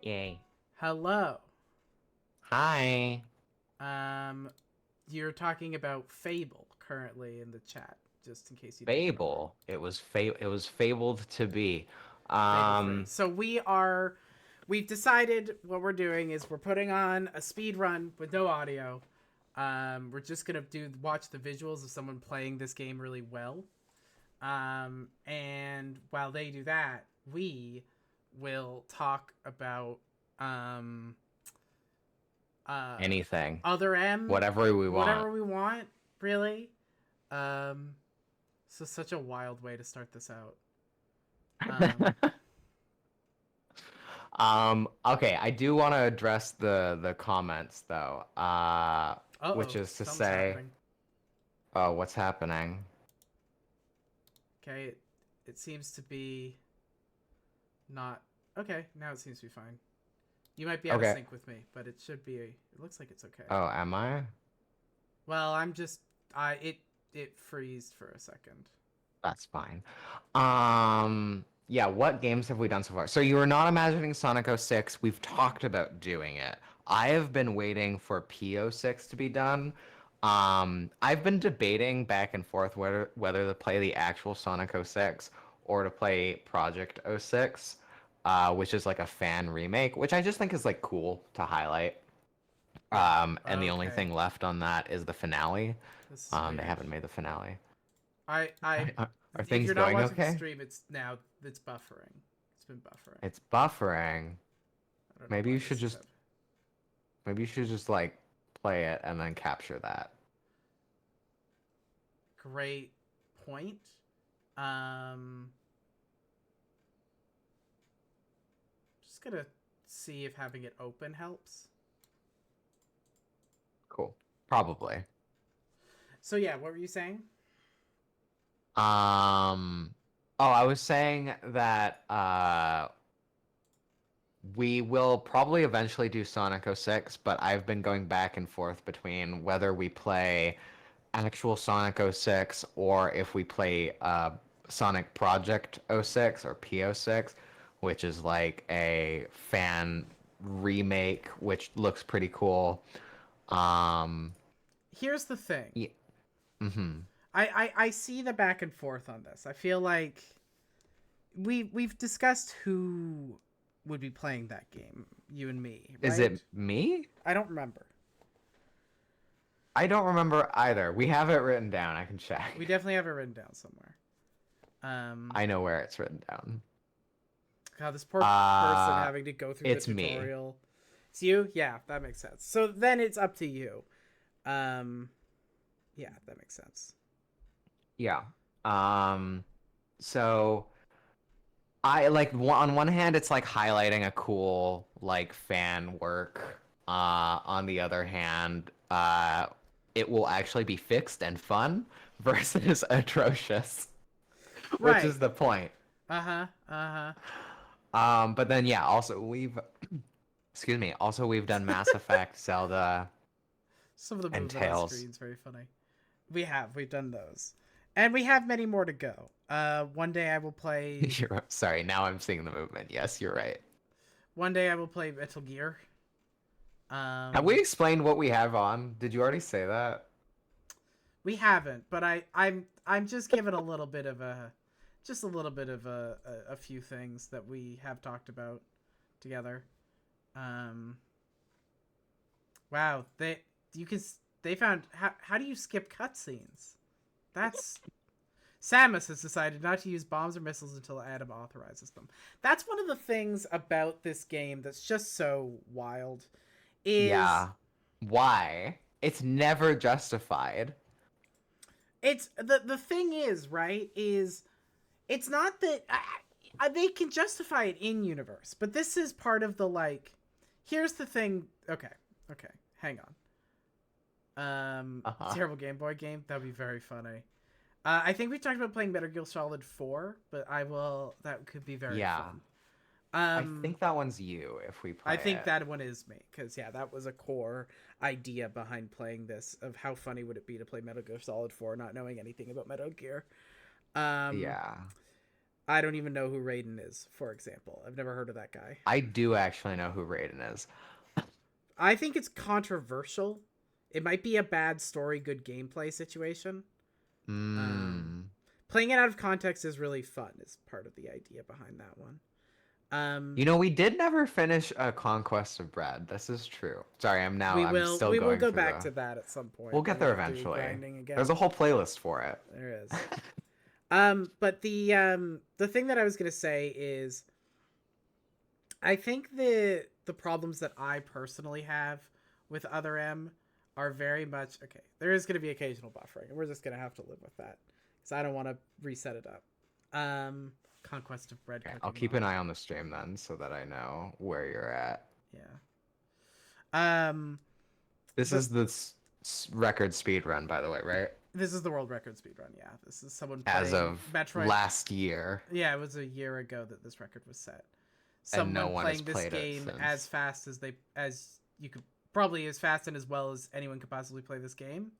Yay. Hello. Hi. Um, you're talking about Fable currently in the chat, just in case you didn't remember. Fable. It was fabled to be. Fable 3. Um So we've decided what we're doing is we're putting on a speed run with no audio. We're just gonna watch the visuals of someone playing this game really well. And while they do that, we will talk about um uh anything. other M, Whatever we want. whatever we want, really. Um, so such a wild way to start this out. Um, Okay, I do want to address the comments though. Which oh, is to something's say, happening. oh, what's happening? Okay, it seems to be not okay. Now it seems to be fine. You might be out of Okay. sync with me, but it should be. It looks like it's okay. Oh, am I? Well, I'm just. I it freezed for a second. That's fine. Yeah, what games have we done so far? So you were not imagining Sonic 06. We've talked about doing it. I have been waiting for P06 to be done. I've been debating back and forth whether to play the actual Sonic 06 or to play Project 06, which is like a fan remake, which I just think is like cool to highlight. Yeah. And the only Okay. thing left on that is the finale. This is They weird. haven't made the finale. I. Are If things you're not going watching the okay? stream, it's buffering. It's been buffering. It's buffering. I don't know Maybe why you should this is just happening. maybe you should just like play it and then capture that. Great point. Um, just gonna see if having it open helps. Cool. Probably. So yeah, what were you saying? Um oh, I was saying that we will probably eventually do Sonic 06, but I've been going back and forth between whether we play actual Sonic 06 or if we play Sonic Project 06 or P06, which is like a fan remake which looks pretty cool. Um Here's the thing. yeah, mm-hmm. I see the back and forth on this. I feel like we've discussed who would be playing that game, you and me, Is right? it me? I don't remember. I don't remember either. We have it written down. I can We check. definitely have it written down somewhere. Um, I know where it's written down. God, this poor person Uh, having to go through the it's me. tutorial. It's you? Yeah, that makes sense. So then it's up to you. Um, yeah, that makes sense. Yeah. Um, so I like on one hand, it's like highlighting a cool like fan work. On the other hand, it will actually be fixed and fun versus atrocious, which Right. is the point. Uh huh. Uh huh. But then yeah, also we've excuse me, also we've done Mass Effect, Zelda, Some of the and movement on Tales. screen is very funny. We've done those, and we have many more to go. One day I will play. You're sorry, now I'm seeing the movement. Yes, you're right. One day I will play Metal Gear. Have we Um, explained what we have on? Did you already say that? we haven't, but I'm just giving a little bit of a, just a little bit of a few things that we have talked about together. Um, wow, you can they found how do you skip cutscenes? That's Samus has decided not to use bombs or missiles until Adam authorizes them. That's one of the things about this game that's just so wild. Is Yeah. Why? It's never justified. it's the thing is right is it's not that they can justify it in universe, but this is part of the like. Here's the thing. Okay, okay, hang on. Uh-huh. Terrible Game Boy game. That'd be very funny. I think we talked about playing Metal Gear Solid 4, but I will. That could be very Yeah. fun. I Um, think that one's you if we I play think it. that one is me because yeah, that was a core idea behind playing this of how funny would it be to play Metal Gear Solid 4 not knowing anything about Metal Gear. Um, Yeah. I don't even know who Raiden is, for example. I've never heard of that guy. I do actually know who Raiden is. I think it's controversial. It might be a bad story, good gameplay situation. Um, Mm. Playing it out of context is really fun. Is part of the idea behind that one. Um, You know, we did never finish a Conquest of Bread. This is true. Sorry, I'm still we will going go through back the. to that at some point. We'll When get we there have to do eventually. grinding again. There's a whole playlist for it. There is. But the thing that I was gonna say is, I think the problems that I personally have with Other M are very much okay. There is gonna be occasional buffering, and we're just gonna have to live with that because I don't want to reset it up. Conquest of Bread Okay, cooking I'll keep mod. an eye on the stream then so that I know where you're at. Yeah. This The is the record speed run, by the way, right? This is the world record speedrun. Yeah, this is someone As playing of Metroid. last year, Yeah, it was a year ago that this record was set. and no Someone one has playing this played it game as since. fast as you could, probably as fast and as well as anyone could possibly play this game.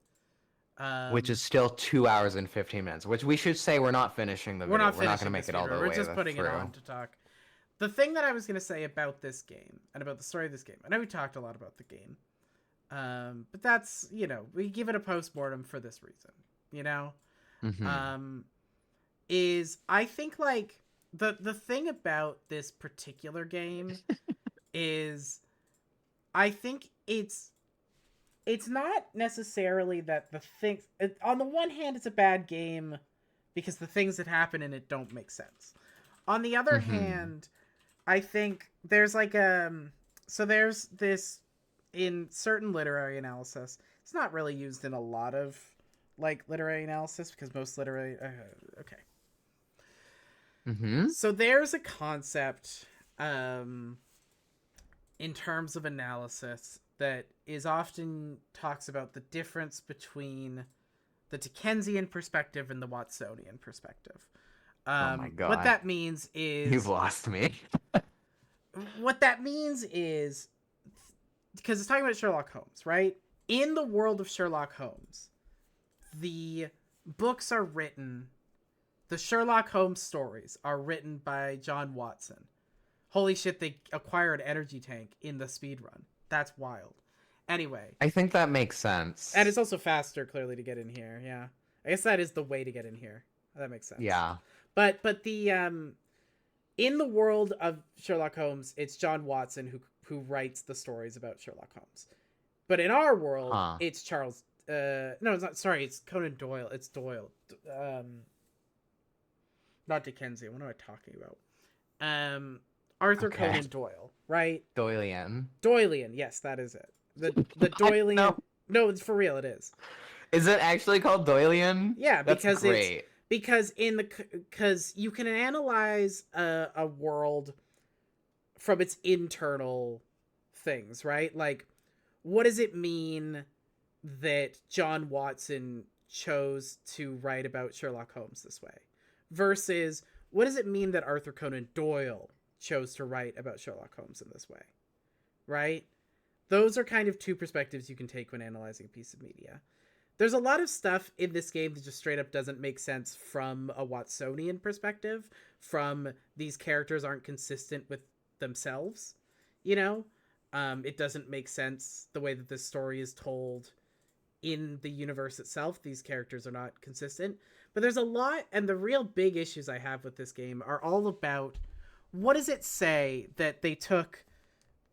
Which Um, is still 2 hours and 15 minutes. Which we should say we're not finishing the we're video. not We're not finishing going to this make it all speedrun. the We're way just putting it through. on to talk. The thing that I was gonna say about this game and about the story of this game, I know we talked a lot about the game, but that's we give it a postmortem for this reason. You know, Hmm. is I think like the thing about this particular game is I think it's not necessarily that the things on the one hand it's a bad game because the things that happen in it don't make sense. On the other Hmm. hand, I think there's like so there's this in certain literary analysis. It's not really used in a lot of like literary analysis because most literary okay. Hmm. So there's a concept um in terms of analysis that is often talks about the difference between the Dickensian perspective and the Watsonian perspective. Oh my What god. that means You've is lost me. what that means is because it's talking about Sherlock Holmes, right? In the world of Sherlock Holmes, the books are written, the Sherlock Holmes stories are written by John Watson. Holy shit, they acquired energy tank in the speed run. That's wild. Anyway, I think that makes and sense. it's also faster clearly to get in here. Yeah. I guess that is the way to get in here. That makes sense. Yeah. But the in the world of Sherlock Holmes, it's John Watson who writes the stories about Sherlock Holmes. But in our world, Huh. it's Charles no, it's not sorry, it's Conan Doyle. It's Doyle. Not Dickensian. What am I talking about? Arthur Okay. Conan Doyle, right? Doylean. Doylean, yes, that is it. The I don't Doylean. know. No, it's for real. It is. Is it actually called Doylean? Yeah, That's because it's great. because you can analyze a world from its internal things, right? Like, what does it mean that John Watson chose to write about Sherlock Holmes this way, versus what does it mean that Arthur Conan Doyle chose to write about Sherlock Holmes in this way, right? Those are kind of two perspectives you can take when analyzing a piece of media. There's a lot of stuff in this game that just straight up doesn't make sense from a Watsonian perspective, from these characters aren't consistent with themselves, you know? It doesn't make sense the way that this story is told in the universe itself. These characters are not consistent. But there's a lot, and the real big issues I have with this game are all about what does it say that they took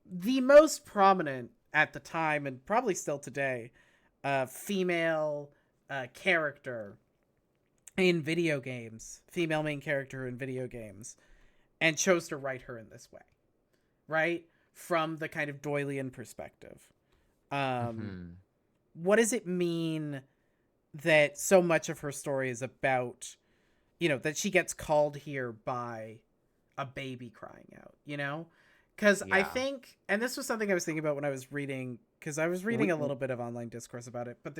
the most prominent at the time and probably still today female character in video games, female main character in video games, and chose to write her in this way, right? From the kind of Doylean perspective. Um, Hmm. what does it mean that so much of her story is about, that she gets called here by a baby crying out, Because I Yeah. think, and this was something I was thinking about when I was reading, because I was reading We a little bit of online discourse about it, but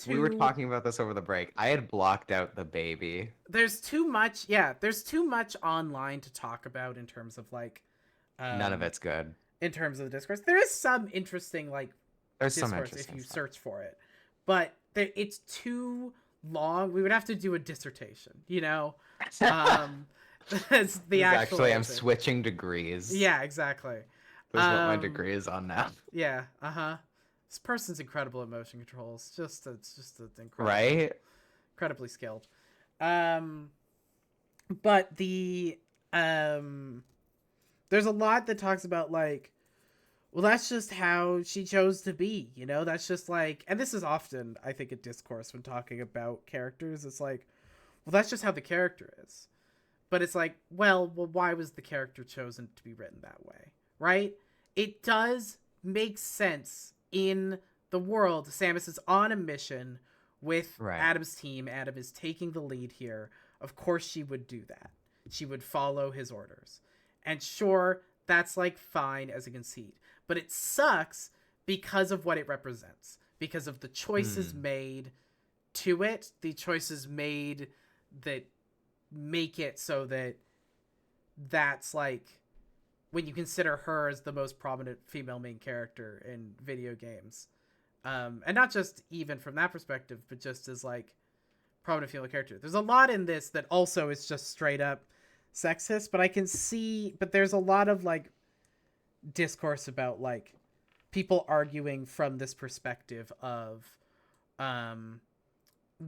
we were talking about this over the break. I had blocked out the baby. there's too much, yeah, there's too much online to talk about in terms of like, None of um, it's good. in terms of the discourse. There is some interesting like There's some discourse if interesting you stuff. search for it, but it's too long. We would have to do a dissertation, um, It's the This is actual actually, I'm answer. switching degrees. Yeah, exactly. This is what my Um, degree is on now. yeah, uh-huh. This person's incredible at motion controls. It's just incredible, Right? incredibly skilled. Um, but um, there's a lot that talks about like, well, that's just how she chose to be, you know? That's just like, and this is often, I think, a discourse when talking about characters. It's like, well, that's just how the character is. But it's like, well, why was the character chosen to be written that way? Right? It does make sense in the world. Samus is on a mission with Right. Adam's team. Adam is taking the lead here. Of course, she would do that. She would follow his orders. And sure, that's like fine as a conceit. But it sucks because of what it represents, because of the choices Hmm. made to it, the choices made that make it so that that's like when you consider her as the most prominent female main character in video games, and not just even from that perspective, but just as like prominent female character. There's a lot in this that also is just straight up sexist, but I can see, but there's a lot of like discourse about like people arguing from this perspective of, um,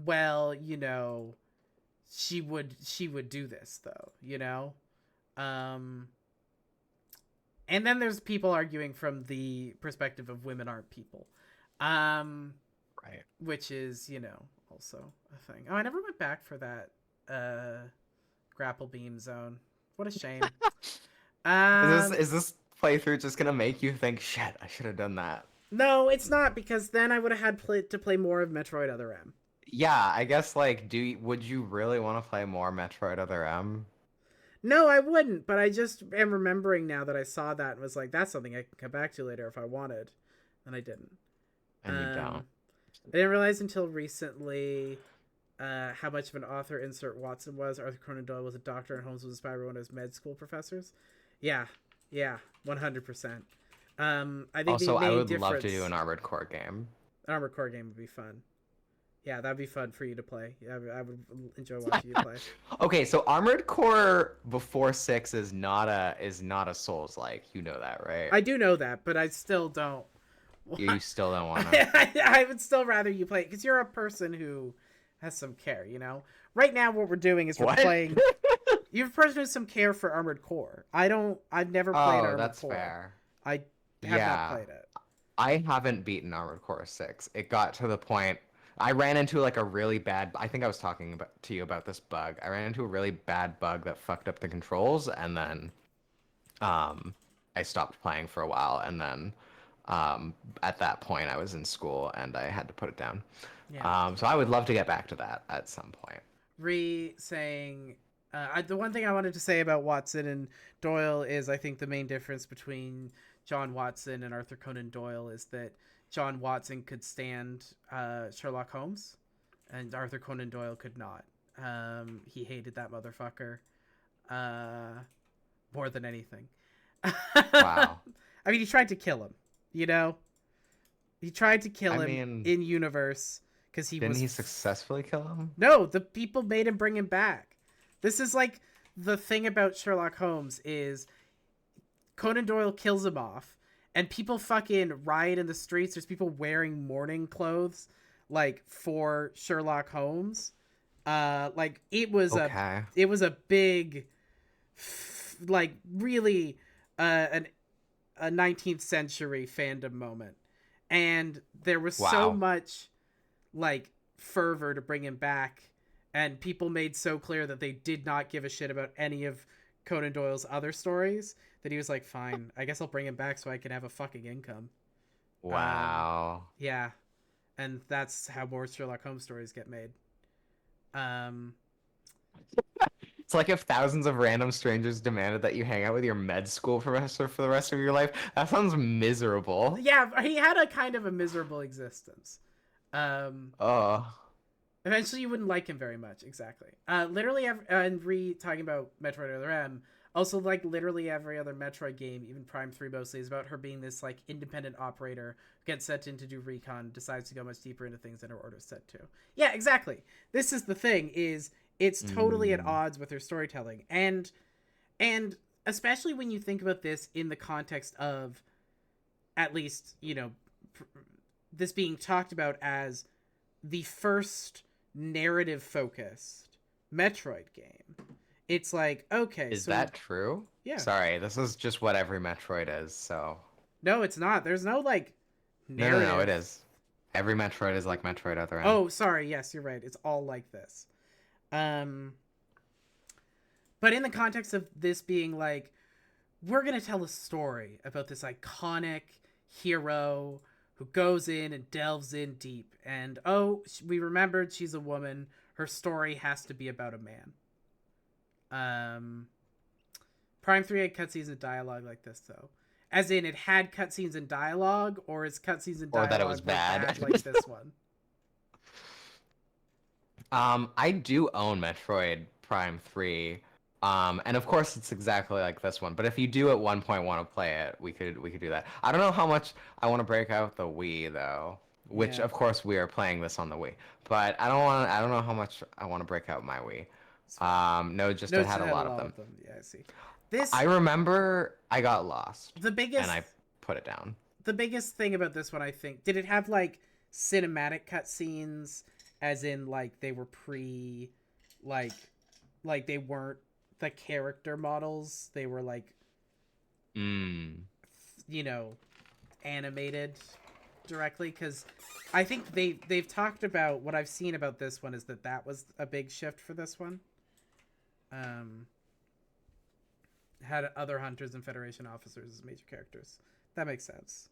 well, you know, she would do this though, you know. um and then there's people arguing from the perspective of women aren't people, um Right. which is, you know, also a thing. Oh, I never went back for that grapple beam zone. What a shame. Is this um is this playthrough just gonna make you think, shit, I should have done that? no, it's not, because then I would have had to play more of Metroid Other M. Yeah, I guess like, would you really want to play more Metroid Other M? No, I wouldn't, but I just am remembering now that I saw that and was like, that's something I can come back to later if I wanted. And I didn't. And you don't. I didn't realize until recently how much of an author insert Watson was. Arthur Conan Doyle was a doctor and Holmes was inspired by one of his med school professors. Yeah, yeah, 100%. I think the Also, I main would love to difference, do an Armored Core game. an Armored Core game would be fun. Yeah, that'd be fun for you to play. Yeah, I would enjoy watching you play. Okay, so Armored Core before 6 is not a Souls like. You know that, right? I do know that, but I still don't. You still don't want to. I would still rather you play it because you're a person who has some care, you know? Right now, what we're doing is we're What? playing. You're a person with some care for Armored Core. I've never played Oh, Armored that's Core. fair. I have not Yeah. played it. I haven't beaten Armored Core 6. It got to the point I ran into like a really bad I think I was talking to you about this bug. I ran into a really bad bug that fucked up the controls and then um I stopped playing for a while and then at that point I was in school and I had to put it down. Yeah. So I would love to get back to that at some point. Saying the one thing I wanted to say about Watson and Doyle is I think the main difference between John Watson and Arthur Conan Doyle is that John Watson could stand Sherlock Holmes and Arthur Conan Doyle could not. He hated that motherfucker more than anything. Wow. I mean, he tried to kill him, you know? He tried to kill I him mean, in universe because he didn't was he successfully kill him? no, the people made him bring him back. This is like the thing about Sherlock Holmes is Conan Doyle kills him off, and people fucking riot in the streets. There's people wearing mourning clothes, like for Sherlock Holmes. Like Okay. it was a big, like really, a 19th century fandom moment, and there was so Wow. much like fervor to bring him back, and people made so clear that they did not give a shit about any of Conan Doyle's other stories that he was like, fine, I guess I'll bring him back so I can have a fucking income. Wow. Yeah, and that's how more Sherlock Holmes stories get made. um It's like if thousands of random strangers demanded that you hang out with your med school professor for the rest of your life. That sounds miserable. yeah, he had a kind of a miserable existence. Oh, Eventually, you wouldn't like him very much. Exactly. Literally, and talking about Metroid Other M. Also, like literally every other Metroid game, even Prime 3 mostly, is about her being this like independent operator who gets sent in to do recon, decides to go much deeper into things than her orders set to. Yeah, exactly. This is the thing: is It's totally at Mm. odds with her storytelling. And especially when you think about this in the context of, at least, this being talked about as the first narrative focused Metroid game. It's like, okay, Is so that true? yeah. Sorry, this is just what every Metroid is, so. No, it's not. There's no like No, no, no, it narrative. is. Every Metroid is like Metroid Other M. Oh, sorry. Yes, you're right. It's all like this. Um but in the context of this being like, we're going to tell a story about this iconic hero who goes in and delves in deep, and oh, we remembered she's a woman. Her story has to be about a man. um Prime 3 had cutscenes and dialogue like this, though. As in, it had cutscenes and dialogue, or is cutscenes and Or that it was dialogue were bad. bad like this one? I do own Metroid Prime 3. And of course it's exactly like this one. But if you do at one point want to play it, we could do that. I don't know how much I want to break out the Wii though, which Yeah, of course we are playing this on the Wii. But I don't know how much I want to break out my Wii. it's fair. No, just it Notes had it a had a lot of lot them. of them. Yeah, I see. This I remember I got lost the and biggest I put it down. the biggest thing about this one, I think, did it have like cinematic cutscenes, as in like they were pre, like they weren't the character models, they were like, Mm. you know, animated directly? Because I think they've talked about, what I've seen about this one is that was a big shift for this one. Um, had other hunters and Federation officers as major characters. That makes sense.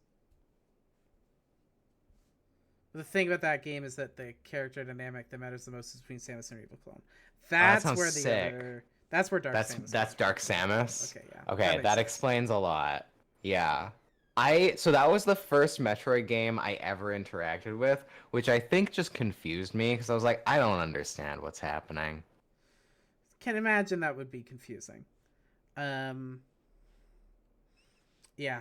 The thing about that game is that the character dynamic that matters the most is between Samus and Evil Clone. That That's sounds where the sick. other. That's where Dark That's Samus that's comes from. Dark Samus. Okay, yeah, that Okay, makes that sense. explains a lot. Yeah. So that was the first Metroid game I ever interacted with, which I think just confused me because I was like, I don't understand what's happening. Can imagine that would be confusing. Um, yeah,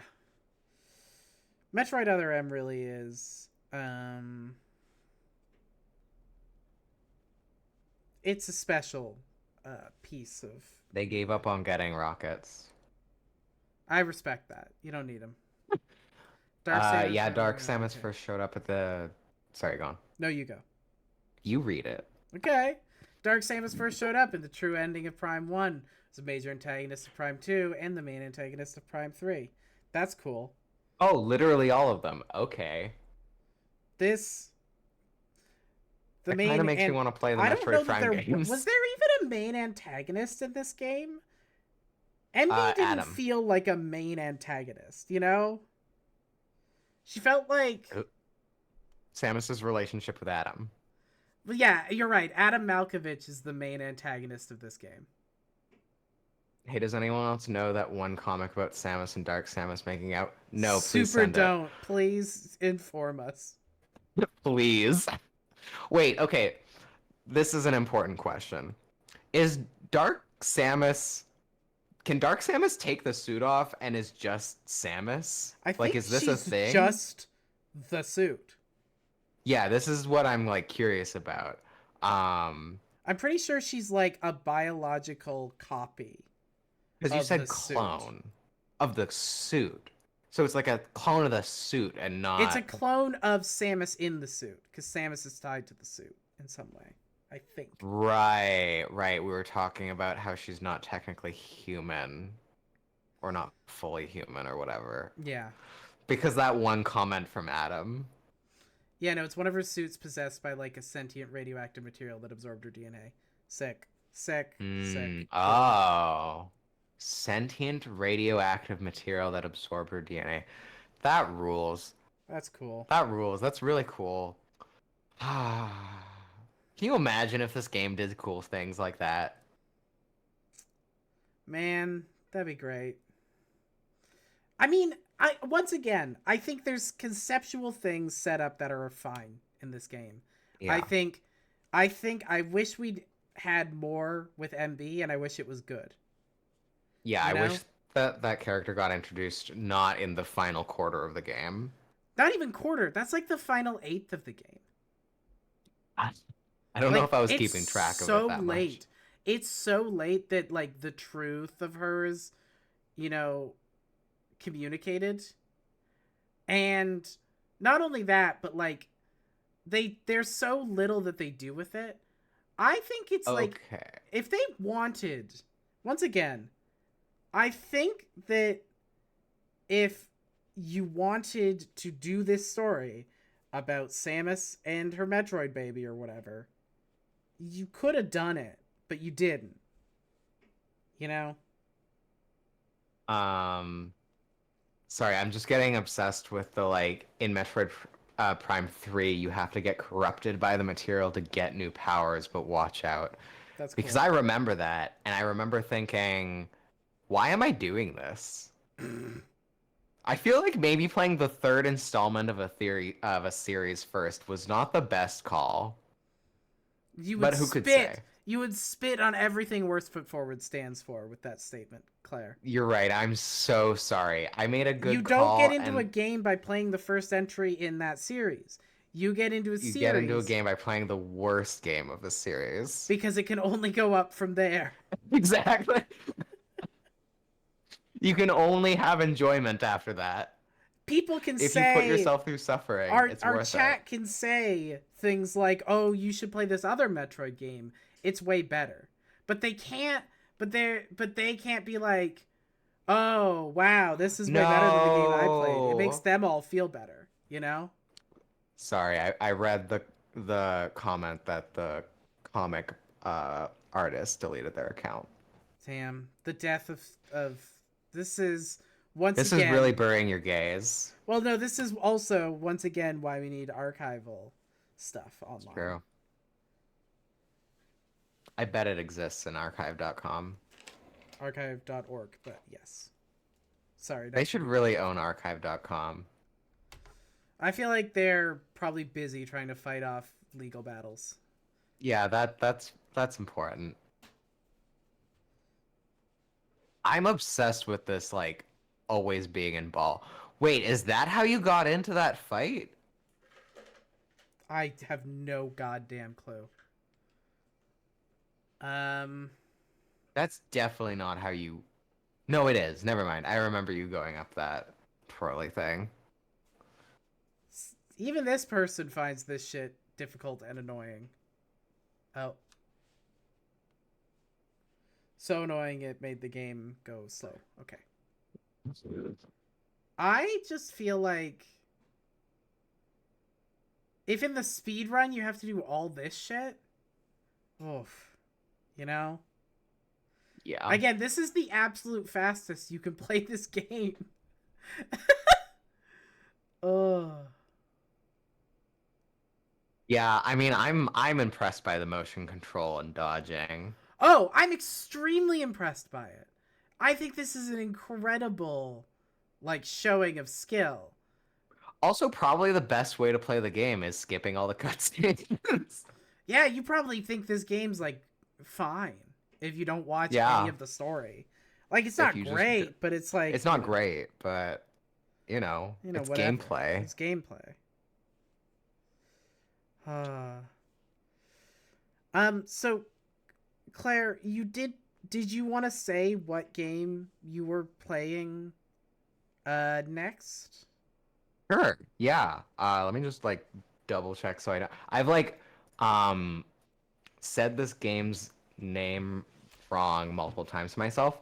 Metroid Other M really is. It's a special piece of. They gave up on getting rockets. I respect that. You don't need them. Dark Samus. Yeah, Dark Samus Okay. first showed up at the. Sorry, go on. No, you go. You read it. Okay. Dark Samus first showed up in the true ending of Prime 1. As a major antagonist of Prime 2 and the main antagonist of Prime 3. That's cool. Oh, literally all of them. Okay. This the That kind of main makes me and want to play the I don't know Metroid that Prime there games. was there even a main antagonist in this game? MB didn't Adam. feel like a main antagonist, you know? She felt like, Samus's relationship with Adam. well, yeah, you're right. Adam Malkovich is the main antagonist of this game. Hey, does anyone else know that one comic about Samus and Dark Samus making out? No, please Super send it. don't. Please inform us. Please. Wait, okay. This is an important question. Is Dark Samus. Can Dark Samus take the suit off and is just Samus? I Like, think is this a she's thing? just the suit. Yeah, this is what I'm like curious about. I'm pretty sure she's like a biological copy Because you of the said suit. clone of the suit. So it's like a clone of the suit and not. It's a clone of Samus in the suit, because Samus is tied to the suit in some way, I think. Right, right. We were talking about how she's not technically human or not fully human or whatever. Yeah. Because that one comment from Adam. Yeah, no, it's one of her suits possessed by like a sentient radioactive material that absorbed her DNA. Sick. Sick. Sick. Oh. Sentient radioactive material that absorbed her DNA. That rules. That's cool. That rules. That's really cool. Can you imagine if this game did cool things like that? Man, that'd be great. I mean, I think there's conceptual things set up that are fine in this game. Yeah. I wish we'd had more with MB, and I wish it was good. Yeah, You I know? wish that character got introduced not in the final quarter of the game. Not even quarter. That's like the final eighth of the game. I I don't know Like if I was it's keeping track of it so that much. late. It's so late that like the truth of hers, you know, communicated. And not only that, but like there's so little that they do with it. I think it's like Okay. if they wanted, once again, I think that if you wanted to do this story about Samus and her Metroid baby or whatever, you could have done it, but you didn't. You know? Um, Sorry, I'm just getting obsessed with the like in Metroid Prime 3, you have to get corrupted by the material to get new powers, but watch out. That's Because cool. I remember that, and I remember thinking, why am I doing this? I feel like maybe playing the third installment of a series first was not the best call, You would but who could spit. say? You would spit on everything Worst Foot Forward stands for with that statement, Claire. You're right. I'm so sorry. I made a You good don't get call, into a and game by playing the first entry in that series. You get into a you get into a series game by playing the worst game of the series. because it can only go up from there. Exactly. You can only have enjoyment after that. People can If you put say yourself through suffering, our it's our worth it. chat can say things like, "Oh, you should play this other Metroid game. It's way better." But they can't but they can't be like, "Oh, wow, this is way better than the game I played." It makes No. them all feel better, you know? Sorry, I read the comment that the comic artist deleted their account. Damn, the death of this is once This is really again. burying your gaze. Well, no, this is also once again why we need archival stuff It's online. true. I bet it exists in archive.com. Archive.org, but yes. Sorry, They not to should be really rude. own archive.com. I feel like they're probably busy trying to fight off legal battles. Yeah, that's important. I'm obsessed with this like always being in ball. Wait, is that how you got into that fight? I have no goddamn clue. Um, That's definitely not how you. No, it is. Never mind. I remember you going up that twirly thing. even this person finds this shit difficult and annoying. Oh, so annoying it made the game go slow. Okay. I just feel like if in the speed run you have to do all this shit, oof, you know? Yeah. Again, this is the absolute fastest you can play this game. Ugh. Yeah, I mean, I'm impressed by the motion control and dodging. Oh, I'm extremely impressed by it. I think this is an incredible, like, showing of skill. Also, probably the best way to play the game is skipping all the cutscenes. Yeah, you probably think this game's, like, fine if you don't watch any Yeah, of the story. Like, it's if not you just great, but it's like, it's not great, but it's whatever. gameplay. It's gameplay. Uh, so Claire, did you want to say what game you were playing next? Sure. Yeah. Let me just like double check so I know. I've like um said this game's name wrong multiple times to myself.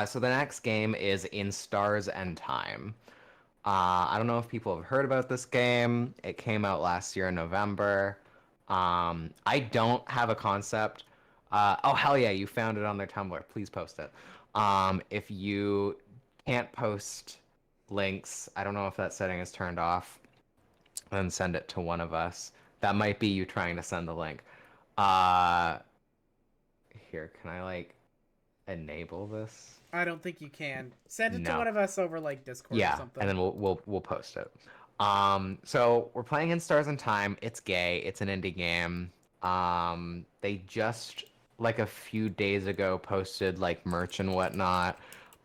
So the next game is In Stars and Time. I don't know if people have heard about this game. It came out last year in November. I don't have a concept. Oh, hell yeah, you found it on their Tumblr. Please post it. If you can't post links, I don't know if that setting is turned off, then send it to one of us. That might be you trying to send the link. Uh, Here, can I like enable this? I don't think you can. Send it to No. one of us over like Discord or Yeah, and something. then we'll post it. So we're playing in Stars and Time. It's gay. It's an indie game. They just like a few days ago posted like merch and whatnot.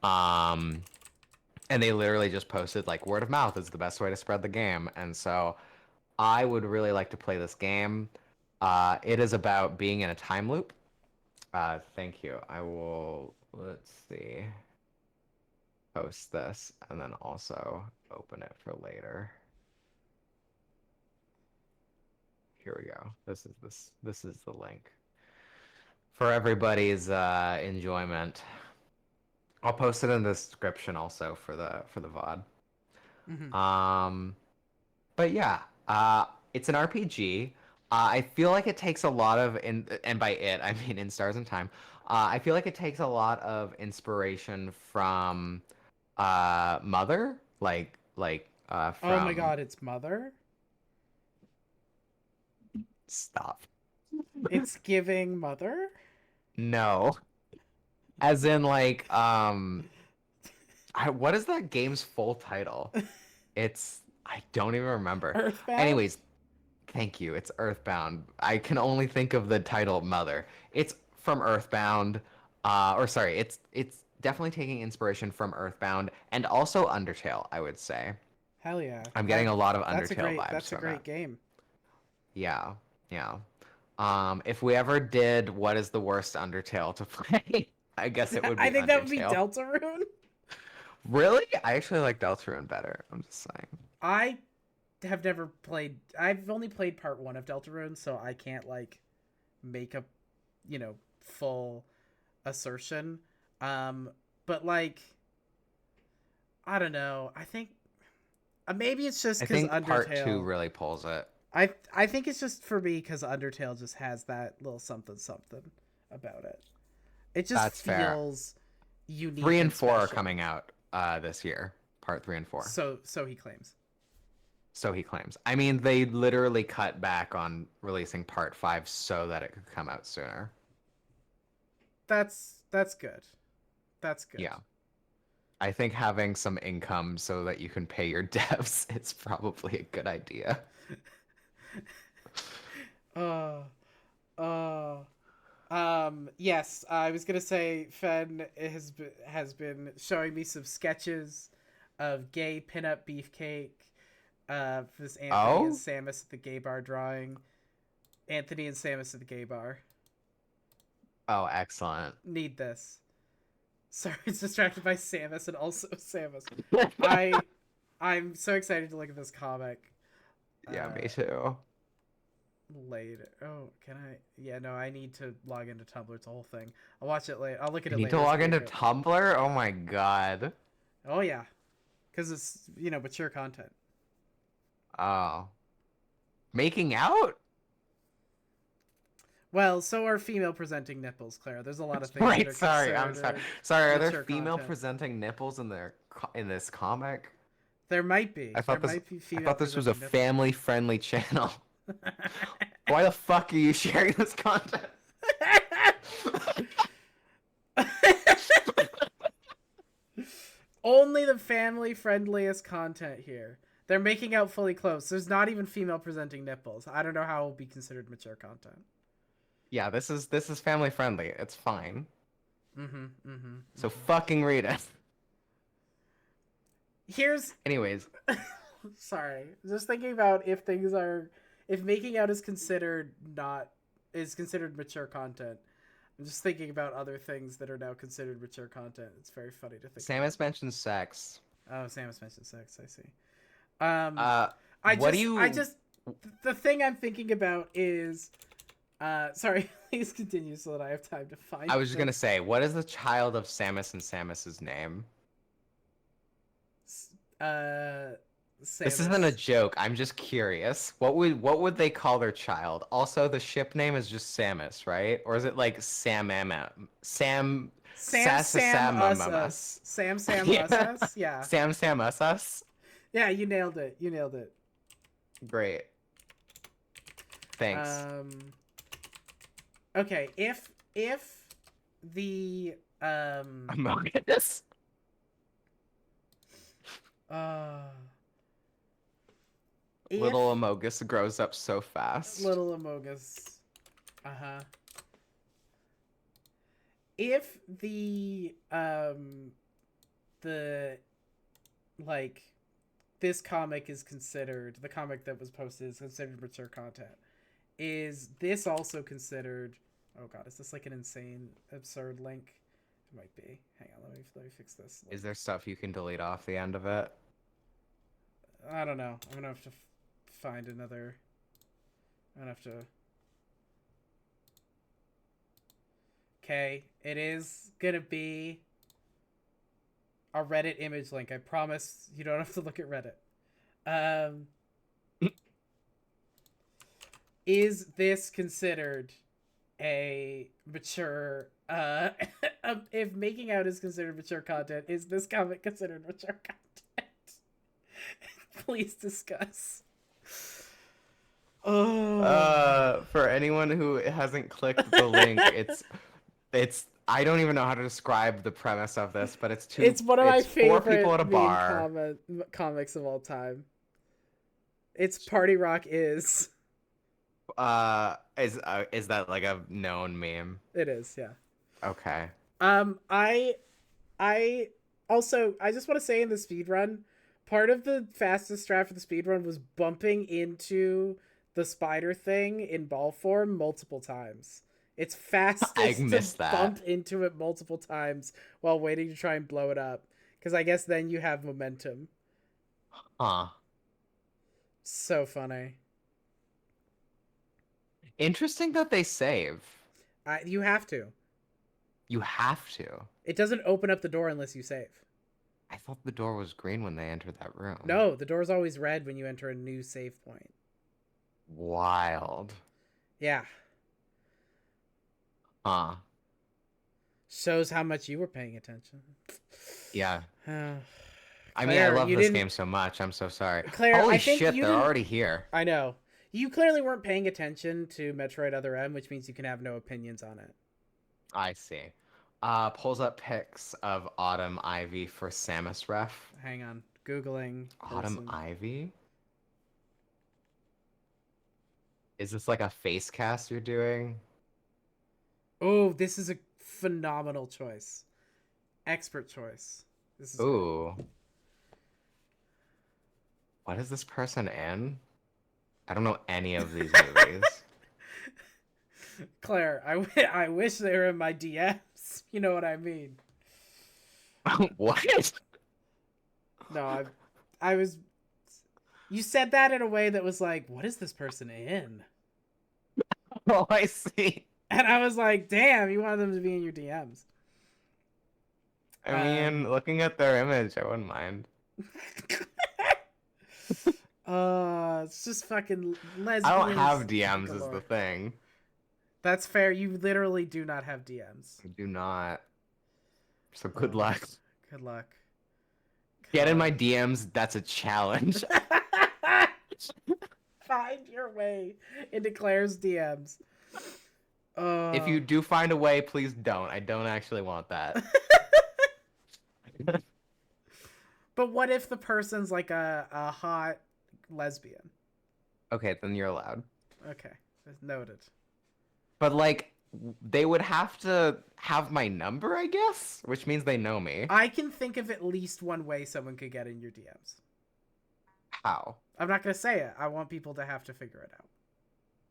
Um, and they literally just posted like word of mouth is the best way to spread the game. And so I would really like to play this game. It is about being in a time loop. Thank you. Let's see, post this and then also open it for later. Here we go. This is the link for everybody's enjoyment. I'll post it in the description also for the VOD. Hmm. Um, but yeah, it's an RPG. I feel like it takes a lot of and by it I mean in Stars and Time. I feel like it takes a lot of inspiration from Mother, Oh my from god, it's Mother. Stop. It's giving Mother. No, as in what is that game's full title? I don't even remember. Earthbound. Anyways, thank you. It's Earthbound. I can only think of the title Mother. It's from Earthbound. Or sorry, it's definitely taking inspiration from Earthbound and also Undertale, I would say. Hell yeah. I'm getting That a lot of that's a Undertale great vibes that's a from it. great game. Yeah, yeah. If we ever did what is the worst Undertale to play, I guess it would I be think that would be Undertale. Deltarune. Really? I actually like Deltarune better. I'm just saying. I have never played. I've only played part one of Deltarune, so I can't like make a full assertion. Um, but like I don't know. I think maybe it's just I because think part two Undertale. really pulls it. I think it's just for me because Undertale just has that little something something about it. It just That's fair. feels Three unique and and four are special. coming out this year. Part three and four. So he claims. So he claims. I mean, they literally cut back on releasing part five so that it could come out sooner. That's good. That's good. Yeah. I think having some income so that you can pay your devs is probably a good idea. uh uh yes, I was gonna say Fen has been showing me some sketches of gay pinup beefcake. This Anthony and Oh? Samus at the gay bar drawing. Anthony and Samus at the gay bar. Oh, excellent. Need this. Sorry, it's distracted by Samus and also Samus. I I'm so excited to look at this comic. Yeah, Uh, me too. later. Oh, can I? Yeah, no, I need to log into Tumblr. It's a whole thing. I'll watch it later. I'll look at You it need to later as a log into video. Tumblr? Oh my God. Oh yeah, because it's mature content. Oh. Making out? Well, so are female presenting nipples, Claire. There's a lot of things that Right, are sorry. I'm sorry. considered Sorry, are there mature female content. presenting nipples in in this comic? There might be. I There thought this might be I female thought this was a presenting nipples. family-friendly channel. Why the fuck are you sharing this content? Only the family friendliest content here. They're making out fully clothed. There's not even female presenting nipples. I don't know how it will be considered mature content. Yeah, this is family friendly. It's fine. Mm-hmm. Mm-hmm. So Mm-hmm. fucking read it. Here's Anyways, sorry. Just thinking about if making out is considered mature content. I'm just thinking about other things that are now considered mature content. It's very funny to think about. Samus mentioned sex. Oh, Samus mentioned sex. I see. Um, Uh, what do I you? just, the thing I'm thinking about is, sorry, please continue so that I have time to find I was just the, gonna say, what is the child of Samus and Samus's name? uh, This isn't a Samus. joke. I'm just curious. What would they call their child? Also, the ship name is just Samus, right? Or is it like Sam Sam Sam us Sasasamamas? us. Sam us Yeah. us. Yeah. Sam us. Yeah, you nailed it. You nailed it. Great. Thanks. Um, okay, if the Among Us. uh Little if Amogus grows up so fast. little Amogus, uh-huh, if the like this comic is considered, the comic that was posted is considered mature content, Is this also considered? Oh God, is this like an insane, absurd link? It might be. Hang on, let me fix this Is link. there stuff you can delete off the end of it? I don't know. I'm gonna have to find another. I'm gonna have to. Okay, it is gonna be a Reddit image link. I promise you don't have to look at Reddit. Um, is this considered a mature if making out is considered mature content, is this comic considered mature content? Please discuss. Oh. For anyone who hasn't clicked the link, it's I don't even know how to describe the premise of this, but It's one of my it's four people at favorite a bar. comics of all time. It's Party Rock is. Is that like a known meme? It is, yeah. Okay. I also I just want to say in the speed run, part of the fastest strat for the speed run was bumping into the spider thing in ball form multiple times. It's I fastest to missed that. bump into it multiple times while waiting to try and blow it up, because I guess then you have momentum. Huh. So funny. Interesting that they save. You have to. You have to. It doesn't open up the door unless you save. I thought the door was green when they entered that room. No, the door's always red when you enter a new save point. Wild. Yeah. Huh. Shows how much you were paying attention. Yeah. Claire, I mean, I love this game so much. I'm so sorry. Claire, Holy I think shit, you they're didn't... already here. I know. You clearly weren't paying attention to Metroid Other M, which means you can have no opinions on it. I see. Pulls up pics of Autumn Ivy for Samus ref. Hang on. Googling Autumn person. Ivy? Is this like a face cast you're doing? Oh, this is a phenomenal choice. Expert choice. This is Ooh. Good. What is this person in? I don't know any of these movies. Claire, I wish they were in my DMs. You know what I mean? What? No, I was... You said that in a way that was like, what is this person in? Oh, I see. And I was like, damn, you wanted them to be in your DMs. I mean, looking at their image, I wouldn't mind. It's just fucking lesbians. I don't have DMs is the thing. That's fair. You literally do not have DMs. I do not. So good luck. Good luck. Get in my DMs, that's a challenge. Find your way into Claire's DMs. If you do find a way, please don't. I don't actually want that. But what if the person's like a hot lesbian? Okay, then you're allowed. Okay, noted. But like, they would have to have my number, I guess, which means they know me. I can think of at least one way someone could get in your DMs. How? I'm not gonna say it. I want people to have to figure it out.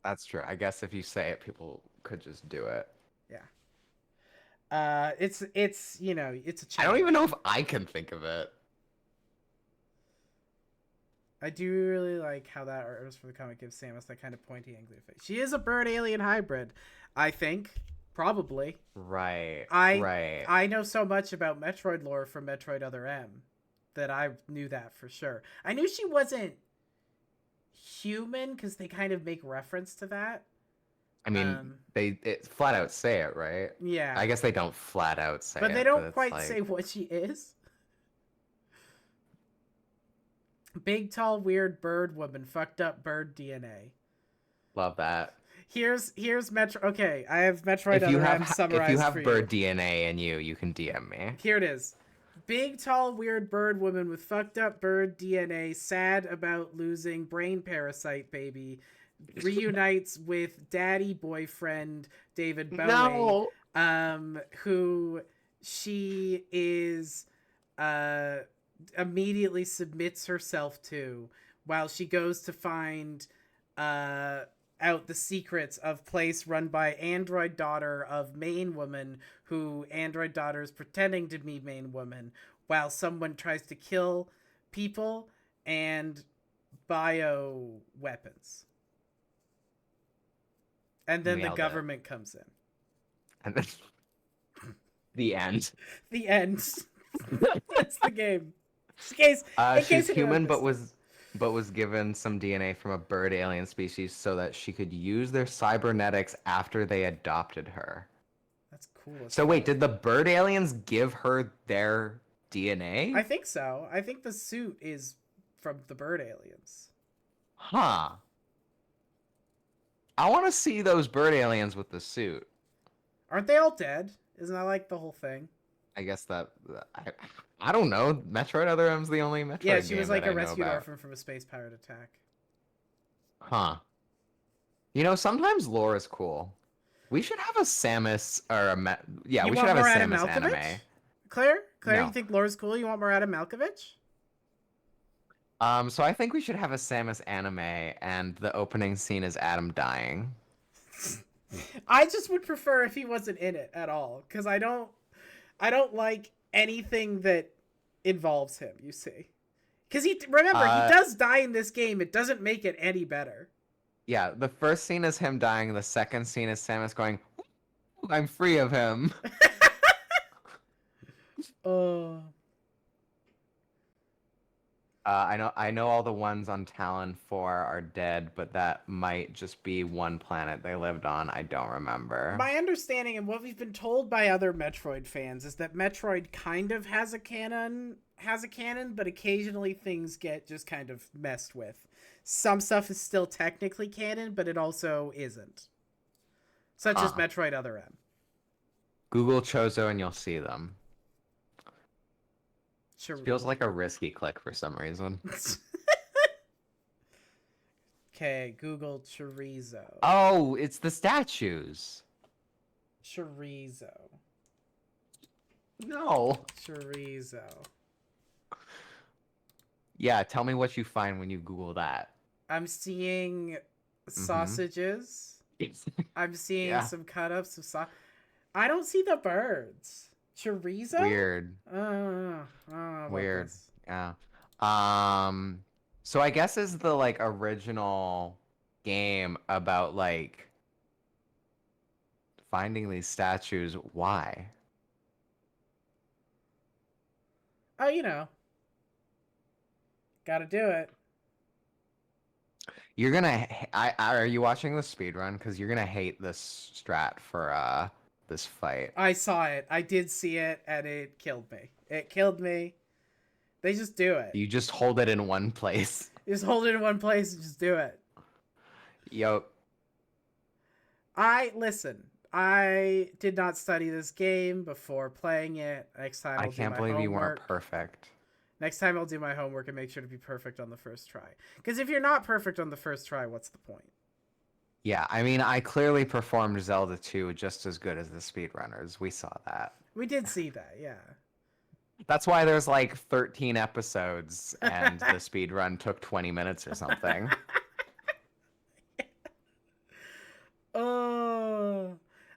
That's true. I guess if you say it, people could just do it. Yeah. It's you know, it's a challenge. I don't even know if I can think of it. I do really like how that artist for the comic gives Samus that kind of pointy, angry face. She is a bird-alien hybrid, I think. Probably. Right. I know so much about Metroid lore from Metroid Other M that I knew that for sure. I knew she wasn't human because they kind of make reference to that. I mean, they flat out say it, right? Yeah. I guess they don't flat out say it. But they don't quite say what she is. Big, tall, weird bird woman, fucked up bird DNA. Love that. Here's Metro. Okay, I have Metroid Other M summarized. If you have bird DNA in you, you can DM me. Here it is. Big, tall, weird bird woman with fucked up bird DNA, sad about losing brain parasite baby, reunites with daddy boyfriend David Bowie. No. Who she is immediately submits herself to while she goes to find out the secrets of place run by android daughter of main woman, who android daughter is pretending to be main woman, while someone tries to kill people and bio weapons. And then the Nailed it. government comes in. And then the end. The end. That's the game. In She's case anyone human, missed but it. was given some DNA from a bird alien species so that she could use their cybernetics after they adopted her. That's cool as So wait, fuck. did the bird aliens give her their I DNA? think so. I think the suit is from the bird aliens. Huh. I want to see those bird aliens with the suit. Aren't they all dead? Isn't that like the whole thing? I guess I don't know. Metroid Other M's the only Yeah, Metroid she was game like that a I know rescued about. orphan from a space pirate attack. Huh. You know, sometimes lore is cool. We should have a Samus or yeah, You we should want have a more Adam Samus Malkovich? anime. Claire, you No. think Laura's cool? You want more Adam Malkovich? So I think we should have a Samus anime, and the opening scene is Adam dying. I just would prefer if he wasn't in it at all, because I don't like anything that involves him. You see, because he Uh, does die in this game. It doesn't make it any better. yeah, the first scene is him dying. The second scene is Samus going, "Ooh, I'm free of him." Oh, I know all the ones on Talon 4 are dead, but that might just be one planet they lived on. I don't remember. my understanding and what we've been told by other Metroid fans is that Metroid kind of has a canon, but occasionally things get just kind of messed with. Some stuff is still technically canon, but it also isn't. Such as Huh. Metroid Other M. Google Chozo and you'll see them. Sure. Feels like a risky click for some reason. Okay, Google chorizo. Oh, it's the statues. Chorizo. No. Chorizo. Yeah, tell me what you find when you Google that. I'm seeing sausages. I'm seeing Yeah. some cut ups of I don't see the birds. Chorizo? Weird. I don't know about Weird. this. Yeah. So I guess is the like original game about like finding these statues. Why? Oh, you know. Gotta do it. You're gonna. Are you watching the speed run? Because you're gonna hate this strat for this fight. I saw it. I did see it, and it killed me. It killed me. They just do it. You just hold it in one place. You just hold it in one place and just do it. Yo, Listen. I did not study this game before playing it. Next time I I'll do can't my believe you weren't homework. perfect. Next time I'll do my homework and make sure to be perfect on the first try. Because if you're not perfect on the first try, what's the point? Yeah, I mean, I clearly performed Zelda 2 just as good as the speedrunners. We saw that. We did see that, yeah. That's why there's like 13 episodes and the speed run took 20 minutes or something. Oh,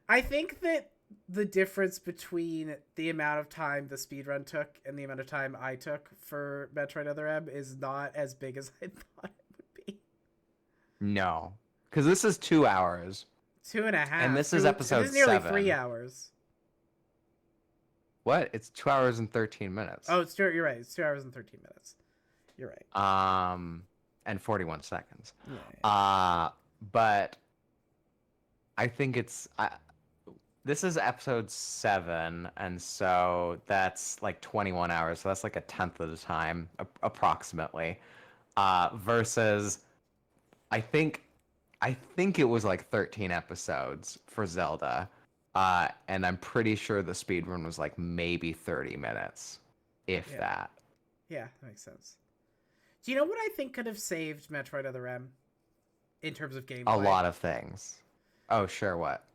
I think that the difference between the amount of time the speedrun took and the amount of time I took for Metroid Other M is not as big as I thought it would be. No, because this is 2 hours. 2.5. And this is episode This is nearly 7. 3 hours. What? It's 2 hours and 13 minutes. Oh, you're right. It's 2 hours and 13 minutes. You're right. And 41 seconds. Yeah. But I think this is episode 7, and so that's like 21 hours. So that's like a tenth of the time, approximately. Versus, I think it was like 13 episodes for Zelda. And I'm pretty sure the speedrun was like maybe 30 minutes, if Yeah. that. Yeah, that makes sense. Do you know what I think could have saved Metroid Other M in terms of gameplay? A lot of things. Oh, sure, what?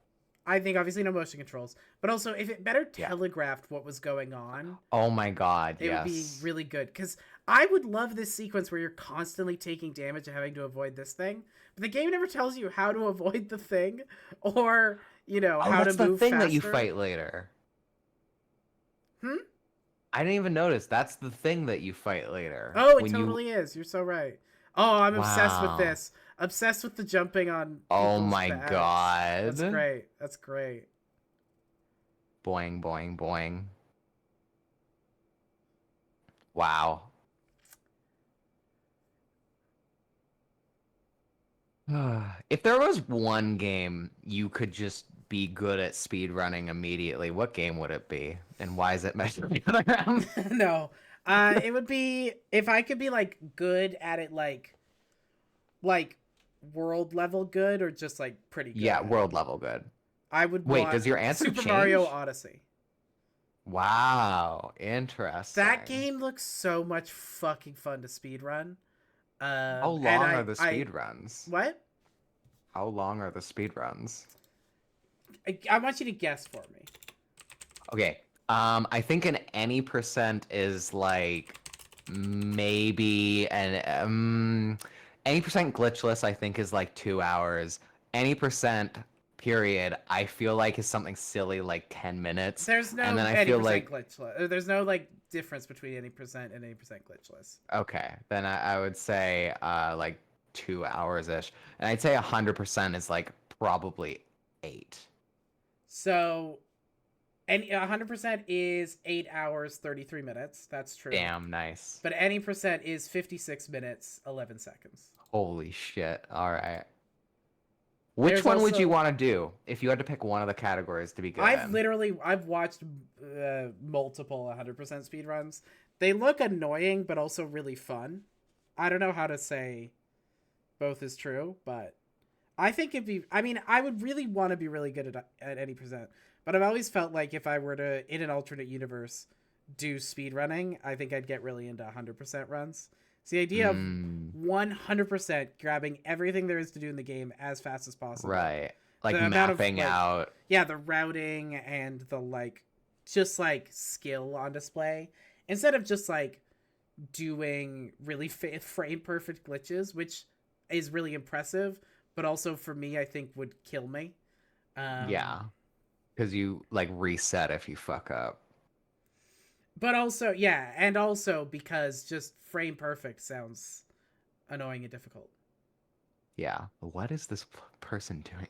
I think obviously no motion controls, but also if it better Yeah. telegraphed what was going on, Oh my god, it yes. would be really good. Because I would love this sequence where you're constantly taking damage and having to avoid this thing, but the game never tells you how to avoid the thing or, Oh, how to that's the move thing that you faster. fight later. Hmm? I didn't even notice. That's the thing that you fight later. Oh, it When you totally is. You're so right. Oh, I'm obsessed with Wow. this. Obsessed with the jumping on Oh people's my backs. That's God. great. That's great. Boing, boing, boing. Wow. If there was one game you could just be good at speedrunning immediately, what game would it be? And why is it Metroid? No. It would be if I could be like good at it, like world level good or just like pretty good Yeah, at it. world level good. I would Wait, want does your answer Super Mario change? Odyssey. Wow, That interesting. game looks so much fucking fun to speedrun. How And long are I, the I, speed runs? what? How long are the speed runs? I want you to guess for me. Okay. I think an any percent is like maybe any percent glitchless I think is like 2 hours. Any percent period I feel like is something silly like 10 minutes. There's And then no I any feel percent like glitchless. There's no like difference between any percent and any percent glitchless. okay, then I would say like 2 hours ish. And I'd say 100% is like probably 8. So, and 100% is 8 hours 33 minutes. That's true. Damn nice. But any percent is 56 minutes 11 seconds. Holy shit. All right. Which There's one would you also want to do if you had to pick one of the categories to be good in? I've watched multiple 100% speedruns. They look annoying but also really fun. I don't know how to say both is true, but I think it'd be. I mean, I would really want to be really good at any percent, but I've always felt like if I were to in an alternate universe do speed running, I think I'd get really into 100% runs. It's the idea of Mm, 100% grabbing everything there is to do in the game as fast as possible. right. Like The amount of mapping out. yeah, the routing and the just like skill on display instead of just like doing really frame perfect glitches, which is really impressive, but also for me, I think would kill me. Um, Yeah. Because you like reset if you fuck up. but also, yeah, and also because just frame perfect sounds annoying and difficult. Yeah. What is this person doing?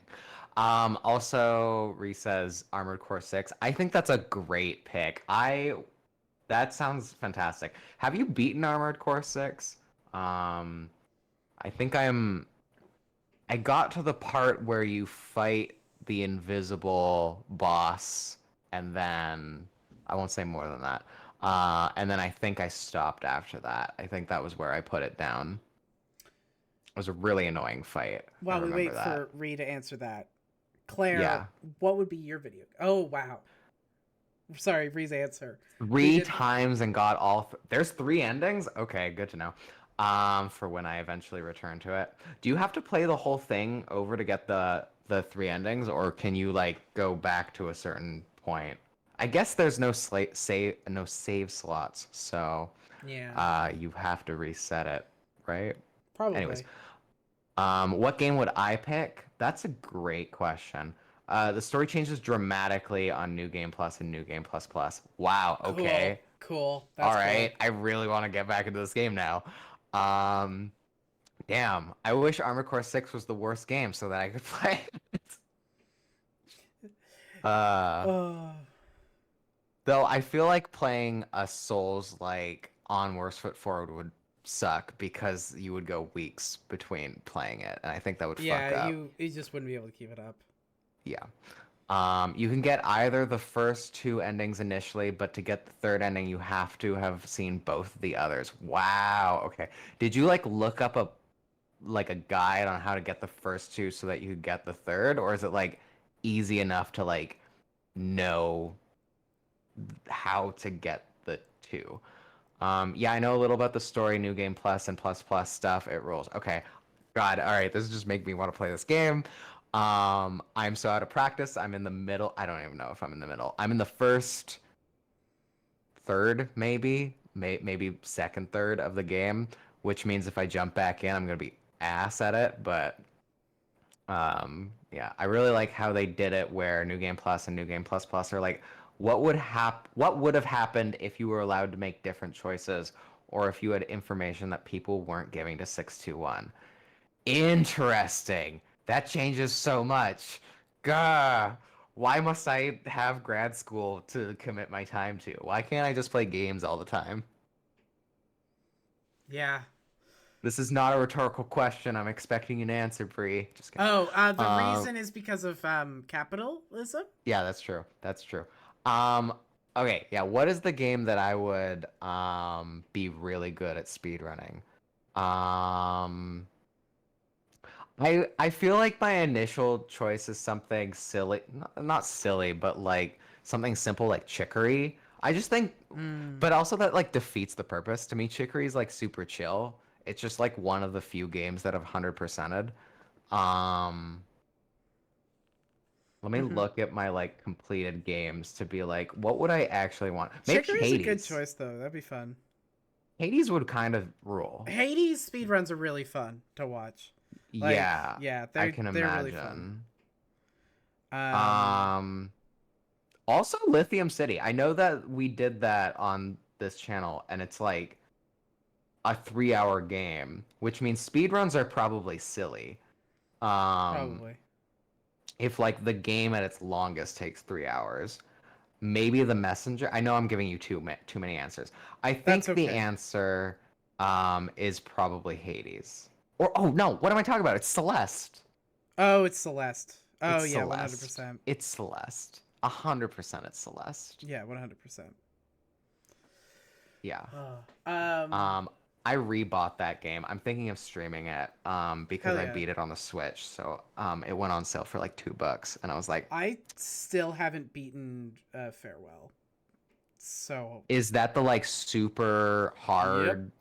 Also, Reese says Armored Core 6. I think that's a great pick. That sounds fantastic. Have you beaten Armored Core 6? I think I got to the part where you fight the invisible boss, and then I won't say more than that. And then I think I stopped after that. I think that was where I put it down. It was a really annoying fight. I While we remember wait that. for Ree to answer that, Claire, Yeah. what would be your video? Oh wow, sorry, Ree's answer. We Three did. times and got all there's three endings? Okay, good to know. For when I eventually return to it. Do you have to play the whole thing over to get the three endings, or can you like go back to a certain point? I guess there's no save slots, so Yeah, you have to reset it, right? Anyways, probably. what game would I pick? That's a great question. The story changes dramatically on New Game Plus and New Game Plus Plus. Wow, Cool, okay. cool. All That's right. cool. I really want to get back into this game now. Um, damn. I wish Armored Core 6 was the worst game so that I could play it. Uh, Oh, though I feel like playing a Souls like on Worst Foot Forward would suck because you would go weeks between playing it, and I think that would yeah, fuck up. you just wouldn't be able to keep it up. Yeah. You can get either the first two endings initially, but to get the third ending, you have to have seen both the others. Wow. Okay. Did you like look up a guide on how to get the first two so that you could get the third, or is it like easy enough to like know how to get the two? Yeah, I know a little about the story, New Game Plus and Plus Plus stuff. It rules. Okay. God, all right, this is just making me want to play this game. I'm so out of practice. I'm in the middle. I don't even know if I'm in the middle. I'm in the first third, maybe. maybe second third of the game, which means if I jump back in, I'm gonna be ass at it. But yeah, I really like how they did it, where New Game Plus and New Game Plus Plus are like, what would have happened if you were allowed to make different choices, or if you had information that people weren't giving to 621. Interesting. That changes so much. Gah. Why must I have grad school to commit my time to? Why can't I just play games all the time? Yeah. This is not a rhetorical question. I'm expecting an answer, Bree. Just kidding. Oh, the Um, reason is because of capitalism. yeah, that's true. That's true. Um, okay, yeah. What is the game that I would be really good at speedrunning? Um, I feel like my initial choice is something silly, not silly, but like something simple like Chicory. I just think, Mm. but also that like defeats the purpose. To me, Chicory is like super chill. It's just like one of the few games that have 100%ed. Um, Let me Hmm. look at my like completed games to be like, what would I actually want? Maybe Chicory's a good Hades. choice though. That'd be fun. Hades would kind of rule. Hades speedruns are really fun to watch. Like, Yeah, yeah, I can they're really fun. imagine. Um, Um, Also, Lithium City. I know that we did that on this channel, and it's like a 3 hour game, which means speedruns are probably silly. Um, Probably. if like the game at its longest takes 3 hours, maybe the messenger. I know I'm giving you too many answers. I That's think the okay. answer is probably Hades. Or oh no, what am I talking about? It's Celeste. Oh, it's Celeste. Oh It's yeah, Celeste. 100%. It's Celeste. 100% it's Celeste. Yeah, 100%. Yeah. Oh. Um, I rebought that game. I'm thinking of streaming it because Hell I yeah. beat it on the Switch. So it went on sale for like $2 and I was like, I still haven't beaten Farewell. So, is that the like super yep. hard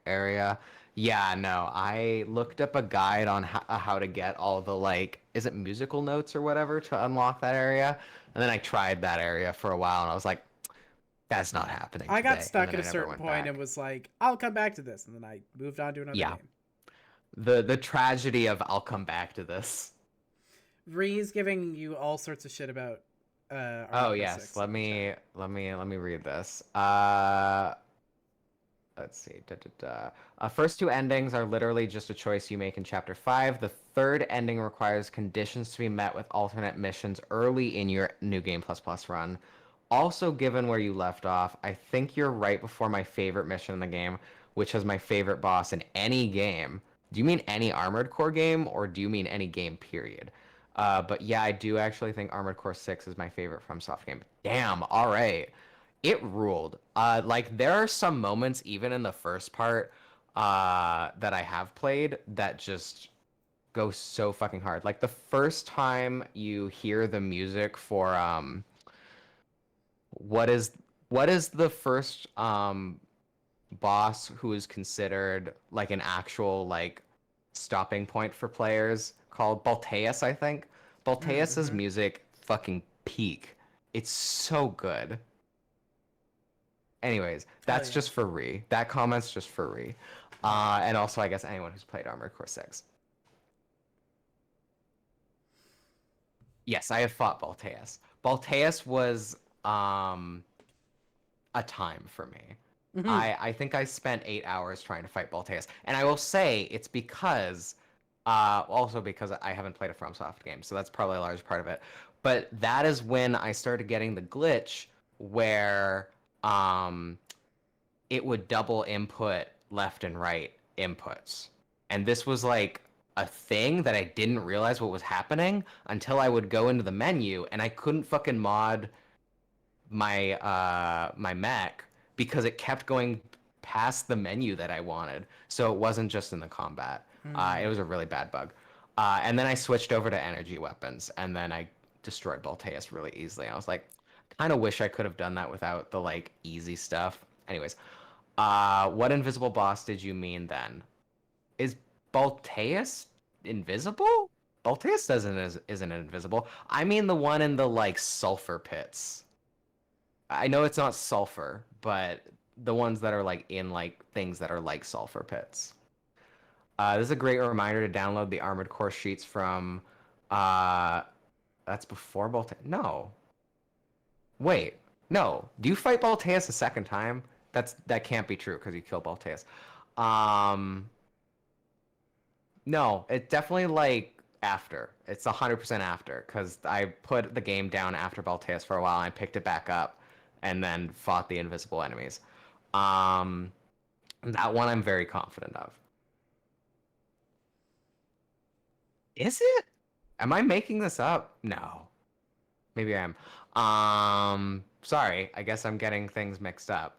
area? Yeah, no. I looked up a guide on how to get all the like, is it musical notes or whatever to unlock that area? And then I tried that area for a while and I was like, that's not happening I got today. And stuck then at I a never certain went point and back. was like, I'll come back to this, and then I moved on to another Yeah. game. The tragedy of I'll come back to this. Ree's giving you all sorts of shit about Oh Armored Core yes, 6 in the chat. let me read this. Let's see. Da, da, da. First two endings are literally just a choice you make in chapter 5. The third ending requires conditions to be met with alternate missions early in your New Game Plus Plus run. Also, given where you left off, I think you're right before my favorite mission in the game, which has my favorite boss in any game. Do you mean any Armored Core game, or do you mean any game, period? But yeah, I do actually think Armored Core 6 is my favorite FromSoft game. Damn, all right. It ruled. Like there are some moments even in the first part that I have played that just go so fucking hard. Like the first time you hear the music for what is what is the first boss who is considered like an actual like stopping point for players called Balteus, I think. Balteus's Mm-hmm. music fucking peak. It's so good. Anyways, Hell that's yeah. just for Re. That comment's just for Re. And also, I guess anyone who's played Armored Core 6. Yes, I have fought Balteus. Balteus was um, a time for me. Mm-hmm. I think I spent 8 hours trying to fight Balteus. And I will say it's because, also because I haven't played a FromSoft game, so that's probably a large part of it. But that is when I started getting the glitch where um, it would double input left and right inputs. And this was like a thing that I didn't realize what was happening until I would go into the menu and I couldn't fucking mod my mech because it kept going past the menu that I wanted. So it wasn't just in the combat. It was a really bad bug. And then I switched over to energy weapons and then I destroyed Balteus really easily. I was like, kind of wish I could have done that without the like easy stuff. Anyways, what invisible boss did you mean then? Is Balteus invisible? Balteus isn't invisible. I mean the one in the like sulfur pits. I know it's not sulfur, but the ones that are like in like things that are like sulfur pits. This is a great reminder to download the Armored Core sheets from. Uh, that's before Bolt. No, wait, no. Do you fight Balteus a second time? That can't be true because you kill Balteus. Um, no, it's definitely like after. It's 100% after because I put the game down after Balteus for a while and I picked it back up and then fought the invisible enemies. Um, that one I'm very confident of. Is it? Am I making this up? No. Maybe I am. Sorry. I guess I'm getting things mixed up.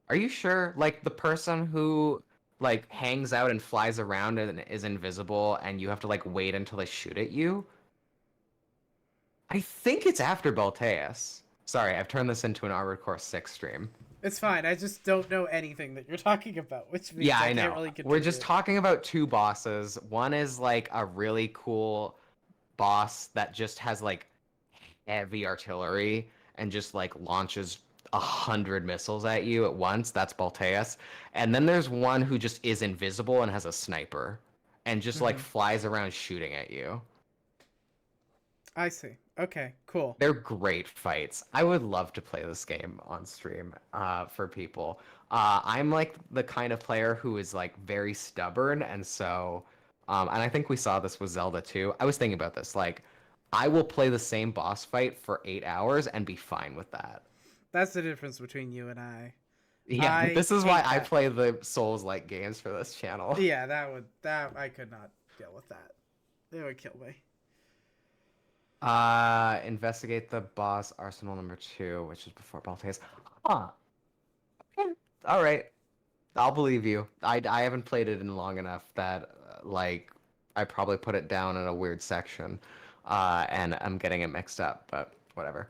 Are you sure? Like the person who like hangs out and flies around and is invisible and you have to like wait until they shoot at you? I think it's after Balteus. Sorry, I've turned this into an Armored Core 6 stream. It's fine. I just don't know anything that you're talking about, which means Yeah, I I can't know. really We're just contribute. talking about two bosses. One is like a really cool boss that just has like heavy artillery and just like launches 100 missiles at you at once. That's Balteus. And then there's one who just is invisible and has a sniper and just like Hmm. flies around shooting at you. I see. Okay, cool. They're great fights. I would love to play this game on stream for people. I'm like the kind of player who is like very stubborn, and so, and I think we saw this with Zelda too. I was thinking about this. Like, I will play the same boss fight for 8 hours and be fine with that. That's the difference between you and I. Yeah, I this is why hate I that. play the Souls-like games for this channel. Yeah, that I could not deal with that. It would kill me. Investigate the boss arsenal number 2, which is before Balteus. Huh. Okay. All right. I'll believe you. I haven't played it in long enough that like I probably put it down in a weird section, and I'm getting it mixed up. But whatever.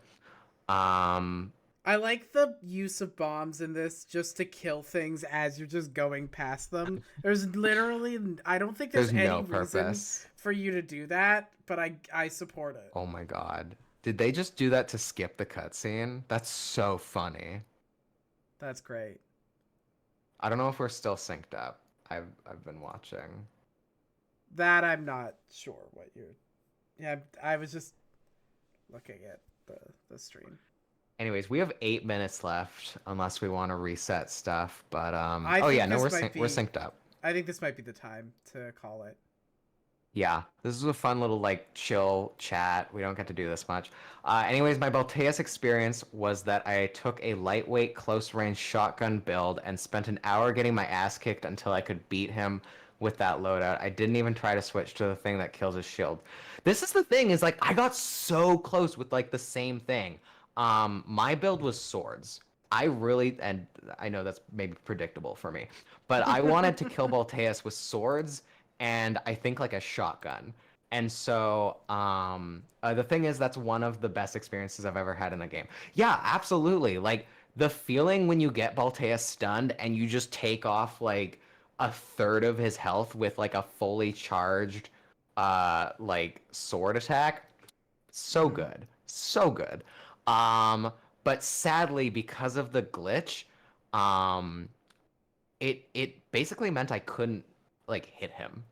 Um, I like the use of bombs in this just to kill things as you're just going past them. There's literally I don't think there's there's any no reason purpose. for you to do that, but I support it. Oh my God. Did they just do that to skip the cutscene? That's so funny. That's great. I don't know if we're still synced up. I've been watching. That I'm not sure what you're. Yeah, I was just looking at the stream. Anyways, we have 8 minutes left, unless we want to reset stuff. But I oh yeah, think no, this might we're be. synced up. I think this might be the time to call it. Yeah, this is a fun little like chill chat. We don't get to do this much. Anyways, my Balteus experience was that I took a lightweight close range shotgun build and spent an hour getting my ass kicked until I could beat him with that loadout. I didn't even try to switch to the thing that kills his shield. This is the thing is like I got so close with like the same thing. My build was swords. I really, and I know that's maybe predictable for me, but I wanted to kill Balteus with swords and I think like a shotgun. And so the thing is, that's one of the best experiences I've ever had in the game. Yeah, absolutely. Like the feeling when you get Baltea stunned and you just take off like a third of his health with like a fully charged like sword attack. So Hmm. good. So good. Um, but sadly, because of the glitch, um, it basically meant I couldn't like hit him.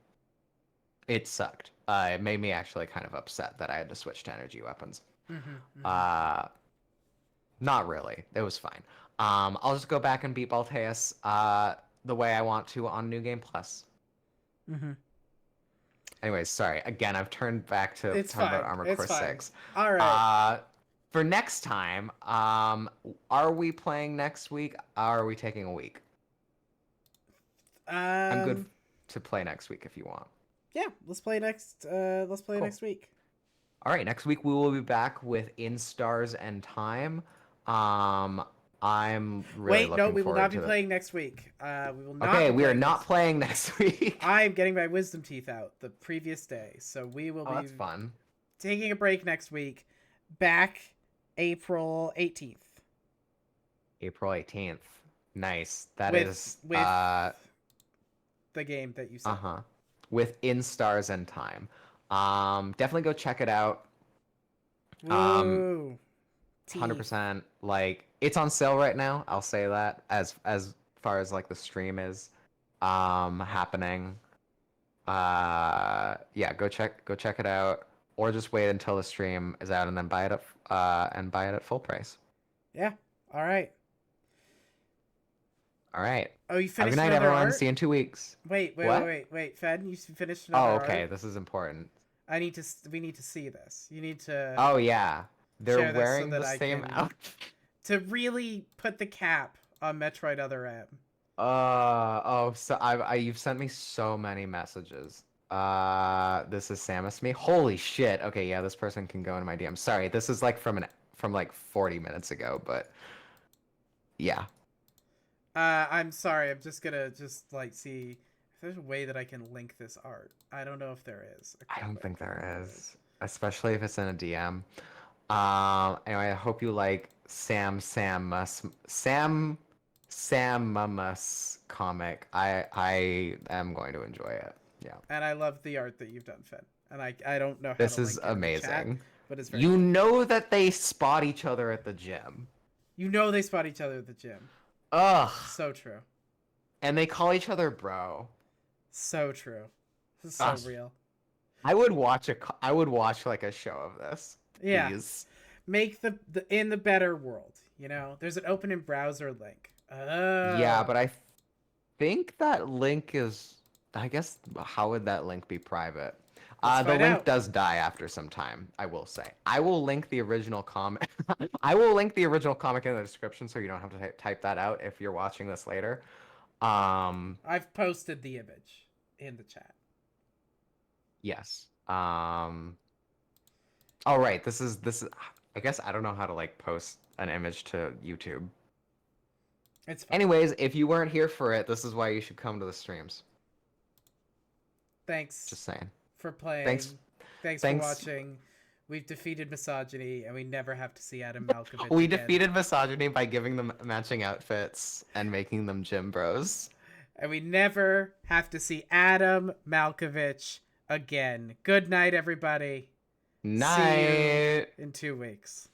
It sucked. It made me actually kind of upset that I had to switch to energy weapons. Hmm. Hmm. Uh, Not really. It was fine. I'll just go back and beat Balteus the way I want to on New Game Plus. Hmm. Anyways, sorry. Again, I've turned back to It's talking about fine. Armored It's Core fine. 6. All right. Uh, for next time, are we playing next week? Are we taking a week? I'm good Um. to play next week if you want. Yeah. Let's play next. Let's play Cool. next week. All right, next week we will be back with In Stars and Time. Um, I'm really Wait. No, looking we will not forward be to it. playing next week. We will not Okay, be we are playing not next. playing next week. I'm getting my wisdom teeth out the previous day, so we will Oh, be that's fun. taking a break next week. Back April 18th April 18th. Nice. That with is the game that you said. uh-huh. With In Stars and Time. Definitely go check it out. Um Woo! Teeth. 100%. Like it's on sale right now. I'll say that as far as like the stream is happening. Yeah, go check it out, or just wait until the stream is out and then buy it at full price. Yeah. All right. All right. Oh, you Have a good finished night, another everyone. art? See you in 2 weeks. What? Wait. Fed, you finished Oh, another okay. art? This is important. I need to. We need to see this. You need to Oh yeah, they're share this so wearing that the I same can outfit. to really put the cap on Metroid Other M. So you've sent me so many messages. This is Samus me. Holy shit. Okay, yeah, this person can go into my DM. Sorry, this is like from like 40 minutes ago, but yeah, I'm sorry. I'm just gonna like see if there's a way that I can link this art. I don't know if there is a I quick don't way. think I don't know if there there is. is, especially if it's in a DM. Anyway, I hope you like Samus comic. I am going to enjoy it. Yeah. And I love the art that you've done, Fed. And I don't know how to This is link it in the chat, amazing. but it's very You cool. know that they spot each other at the gym. You know they spot each other at the gym. Ugh. So true. And they call each other bro. So true. This is so Gosh, real. I would watch like a show of this. Yeah. Please. Make the in the better world. You know, there's an open in browser link. Yeah, Oh, but I think that link is I guess how would that link be private? let's The find link out. does die after some time, I will say. I will link the original comic. I will link the original comic in the description so you don't have to type that out if you're watching this later. Um, I've posted the image in the chat. yes. Oh right, this is I guess I don't know how to like post an image to YouTube. It's fine. Anyways, if you weren't here for it, this is why you should come to the streams. Thanks Just saying. for Thanks playing. Thanks for thanks watching. We've defeated misogyny, and we never have to see Adam Malkovich We again. defeated misogyny by giving them matching outfits and making them gym bros. And we never have to see Adam Malkovich again. Good night, everybody. See you Night. in 2 weeks.